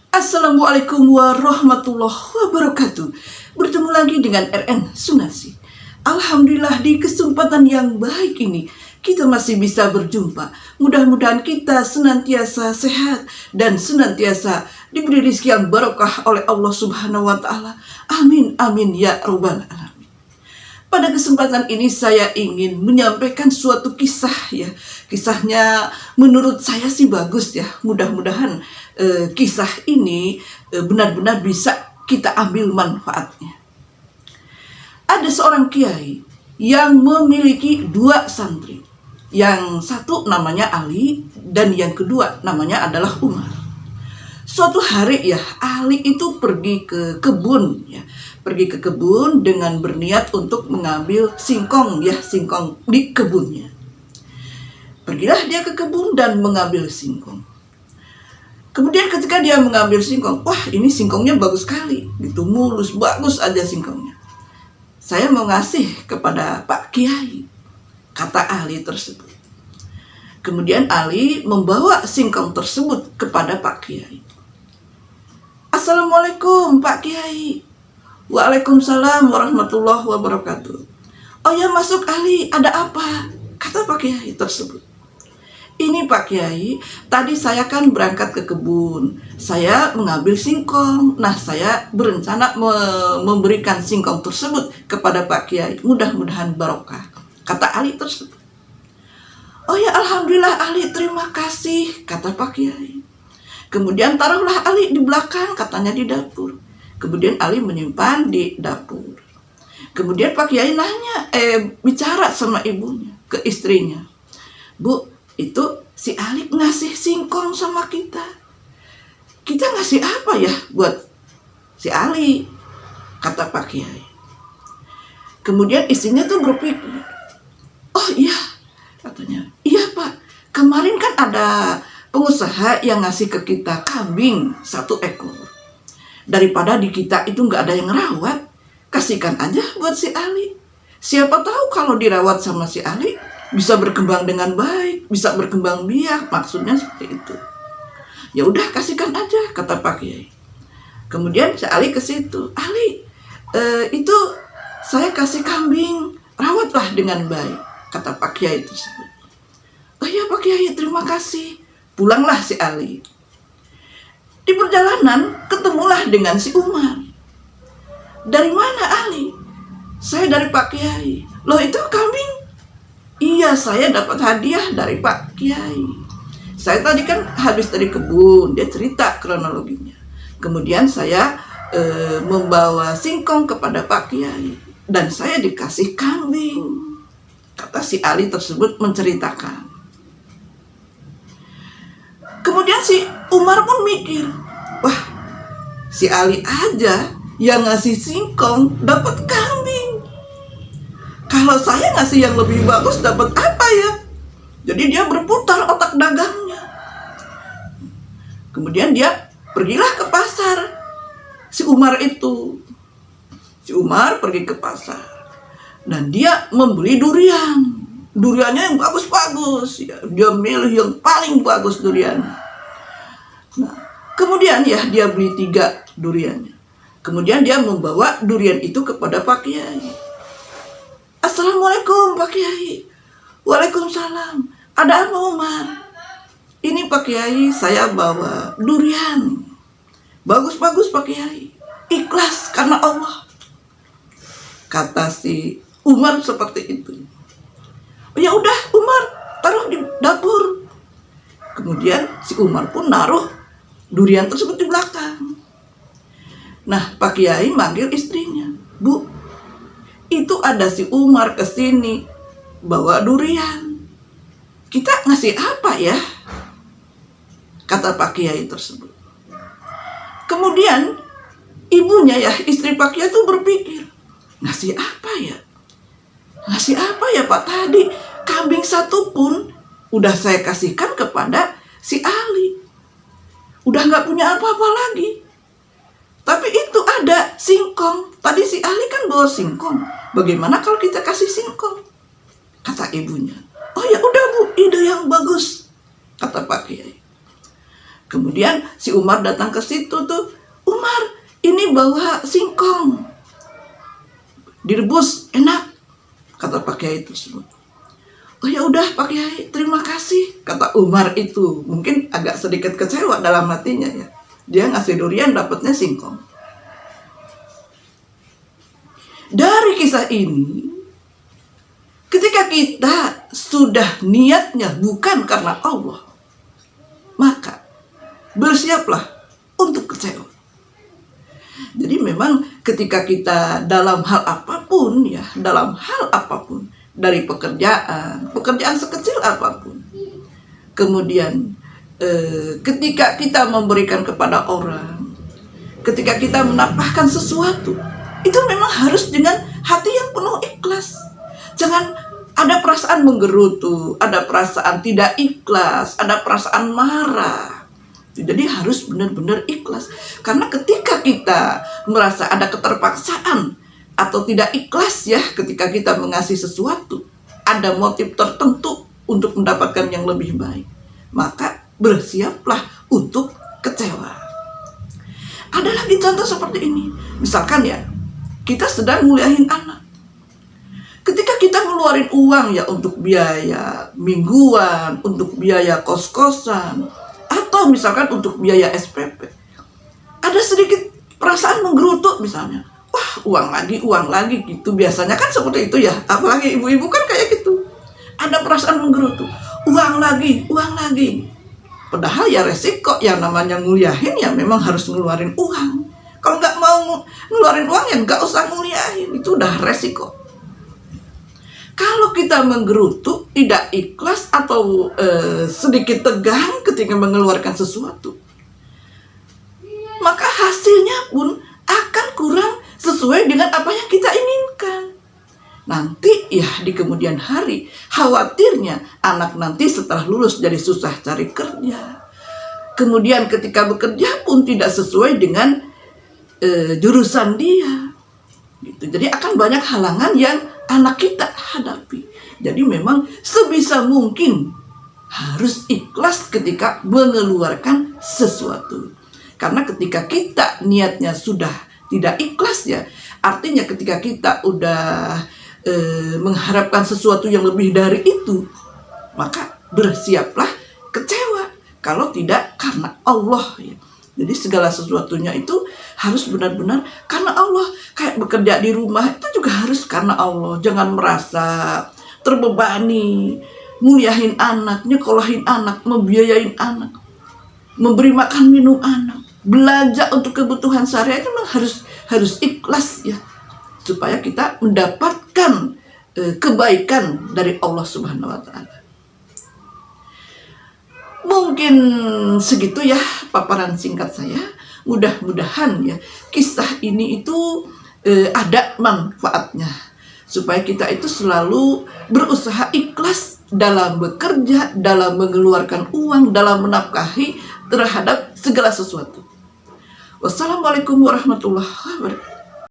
Assalamualaikum warahmatullahi wabarakatuh. Bertemu lagi dengan RN Sunasi. Alhamdulillah di kesempatan yang baik ini kita masih bisa berjumpa. Mudah-mudahan kita senantiasa sehat dan senantiasa diberi rezeki yang barokah oleh Allah Subhanahu wa taala. Amin amin ya rabbal alamin. Pada kesempatan ini saya ingin menyampaikan suatu kisah ya. Kisahnya menurut saya sih bagus ya. Mudah-mudahan kisah ini benar-benar bisa kita ambil manfaatnya. Ada seorang kiai yang memiliki dua santri. Yang satu namanya Ali dan yang kedua namanya adalah Umar. Suatu hari ya, Ali itu pergi ke kebun ya. Pergi ke kebun dengan berniat untuk mengambil singkong ya, singkong di kebunnya. Pergilah dia ke kebun dan mengambil singkong. Kemudian ketika dia mengambil singkong, wah ini singkongnya bagus sekali, gitu mulus, bagus aja singkongnya. Saya mau ngasih kepada Pak Kiai, kata Ali tersebut. Kemudian Ali membawa singkong tersebut kepada Pak Kiai. Assalamualaikum Pak Kiai. Waalaikumsalam warahmatullahi wabarakatuh. Oh ya masuk Ali, ada apa? Kata Pak Kiai tersebut. Ini Pak Kiai, tadi saya kan berangkat ke kebun. Saya mengambil singkong. Nah saya berencana memberikan singkong tersebut kepada Pak Kiai. Mudah-mudahan barokah. Kata Ali tersebut. Oh ya Alhamdulillah Ali, terima kasih. Kata Pak Kiai. Kemudian taruhlah Ali di belakang, katanya di dapur. Kemudian Ali menyimpan di dapur. Kemudian Pak Kiai nanya, bicara sama ibunya, ke istrinya. Bu, itu si Ali ngasih singkong sama kita. Kita ngasih apa ya buat si Ali? Kata Pak Kiai. Kemudian istrinya tuh berpikir, oh iya, katanya, iya Pak, kemarin kan ada pengusaha yang ngasih ke kita kambing 1 ekor. Daripada di kita itu nggak ada yang ngerawat, kasihkan aja buat si Ali. Siapa tahu kalau dirawat sama si Ali bisa berkembang dengan baik, bisa berkembang biak, maksudnya seperti itu. Ya udah kasihkan aja, kata Pak Kiai. Kemudian si Ali ke situ, Ali, itu saya kasih kambing, rawatlah dengan baik, kata Pak Kiai tersebut. Oh ya Pak Kiai, terima kasih. Pulanglah si Ali. Di perjalanan ketemulah dengan si Umar. Dari mana Ali? Saya dari Pak Kiai. Loh itu kambing? Iya, saya dapat hadiah dari Pak Kiai. Saya tadi kan habis dari kebun, dia cerita kronologinya. Kemudian saya membawa singkong kepada Pak Kiai dan saya dikasih kambing. Kata si Ali tersebut menceritakan. Kemudian si Umar pun mikir, wah si Ali aja yang ngasih singkong dapat kambing. Kalau saya ngasih yang lebih bagus dapat apa ya? Jadi dia berputar otak dagangnya. Kemudian dia pergilah ke pasar. Si Umar itu. Si Umar pergi ke pasar. Dan dia membeli durian. Duriannya yang bagus-bagus. Ya, dia milih yang paling bagus durian. Nah, kemudian ya dia beli 3 duriannya. Kemudian dia membawa durian itu kepada Pak Kiai. Assalamualaikum Pak Kiai. Waalaikumsalam. Ada apa Umar? Ini Pak Kiai, saya bawa durian. Bagus-bagus Pak Kiai. Ikhlas karena Allah. Kata si Umar seperti itu. Ya udah Umar, taruh di dapur. Kemudian si Umar pun naruh durian tersebut di belakang. Nah Pak Kiai manggil istrinya. Bu, itu ada si Umar kesini bawa durian. Kita ngasih apa ya? Kata Pak Kiai tersebut. Kemudian ibunya ya, istri Pak Kiai itu berpikir, ngasih apa ya? Ngasih apa ya Pak? Tadi kambing 1 pun udah saya kasihkan kepada si Ali. Udah gak punya apa-apa lagi. Tapi itu ada singkong. Tadi si Ali kan bawa singkong. Bagaimana kalau kita kasih singkong? Kata ibunya. Oh ya udah Bu, ide yang bagus. Kata Pak Kiai. Kemudian si Umar datang ke situ tuh, Umar, ini bawa singkong, direbus enak, kata Pak Kiai tersebut. Oh ya udah Pak Kiai, terima kasih, kata Umar itu. Mungkin agak sedikit kecewa dalam hatinya ya. Dia ngasih durian, dapatnya singkong. Dari kisah ini, ketika kita sudah niatnya bukan karena Allah, maka bersiaplah untuk kecewa. Jadi memang ketika kita dalam hal apapun ya, dalam hal apapun, dari pekerjaan sekecil apapun, kemudian ketika kita memberikan kepada orang, ketika kita menapahkan sesuatu, itu memang harus dengan hati yang penuh ikhlas. Jangan ada perasaan menggerutu, ada perasaan tidak ikhlas, ada perasaan marah. Jadi harus benar-benar ikhlas. Karena ketika kita merasa ada keterpaksaan atau tidak ikhlas ya, ketika kita mengasihi sesuatu, ada motif tertentu untuk mendapatkan yang lebih baik, maka bersiaplah untuk kecewa. Ada lagi contoh seperti ini. Misalkan ya, kita sedang nguliahin anak. Ketika kita ngeluarin uang ya untuk biaya mingguan, untuk biaya kos-kosan, atau misalkan untuk biaya SPP, ada sedikit perasaan menggerutu misalnya. Wah, uang lagi gitu. Biasanya kan seperti itu ya. Apalagi ibu-ibu kan kayak gitu. Ada perasaan menggerutu. Uang lagi. Padahal ya resiko yang namanya nguliahin ya memang harus ngeluarin uang. Kalau nggak mau ngeluarin uang ya nggak usah nguliahin. Itu udah resiko. Kalau kita menggerutu, tidak ikhlas atau sedikit tegang ketika mengeluarkan sesuatu, maka hasilnya pun akan kurang sesuai dengan apa yang kita inginkan. Nanti ya di kemudian hari, khawatirnya anak nanti setelah lulus jadi susah cari kerja. Kemudian ketika bekerja pun tidak sesuai dengan jurusan dia. Gitu. Jadi akan banyak halangan yang anak kita hadapi. Jadi memang sebisa mungkin harus ikhlas ketika mengeluarkan sesuatu. Karena ketika kita niatnya sudah tidak ikhlas ya, artinya ketika kita udah mengharapkan sesuatu yang lebih dari itu, maka bersiaplah kecewa kalau tidak karena Allah ya. Jadi segala sesuatunya itu harus benar-benar karena Allah. Kayak bekerja di rumah itu juga harus karena Allah. Jangan merasa terbebani, nguliahin anak, nyekolahin anak, membiayain anak, memberi makan minum anak, belanja untuk kebutuhan sehari-hari itu memang harus ikhlas ya, supaya kita mendapatkan kebaikan dari Allah Subhanahu wa Ta'ala. Mungkin segitu ya paparan singkat saya. Mudah-mudahan ya kisah ini itu ada manfaatnya, supaya kita itu selalu berusaha ikhlas dalam bekerja, dalam mengeluarkan uang, dalam menafkahi terhadap segala sesuatu. Wassalamualaikum warahmatullahi wabarakatuh.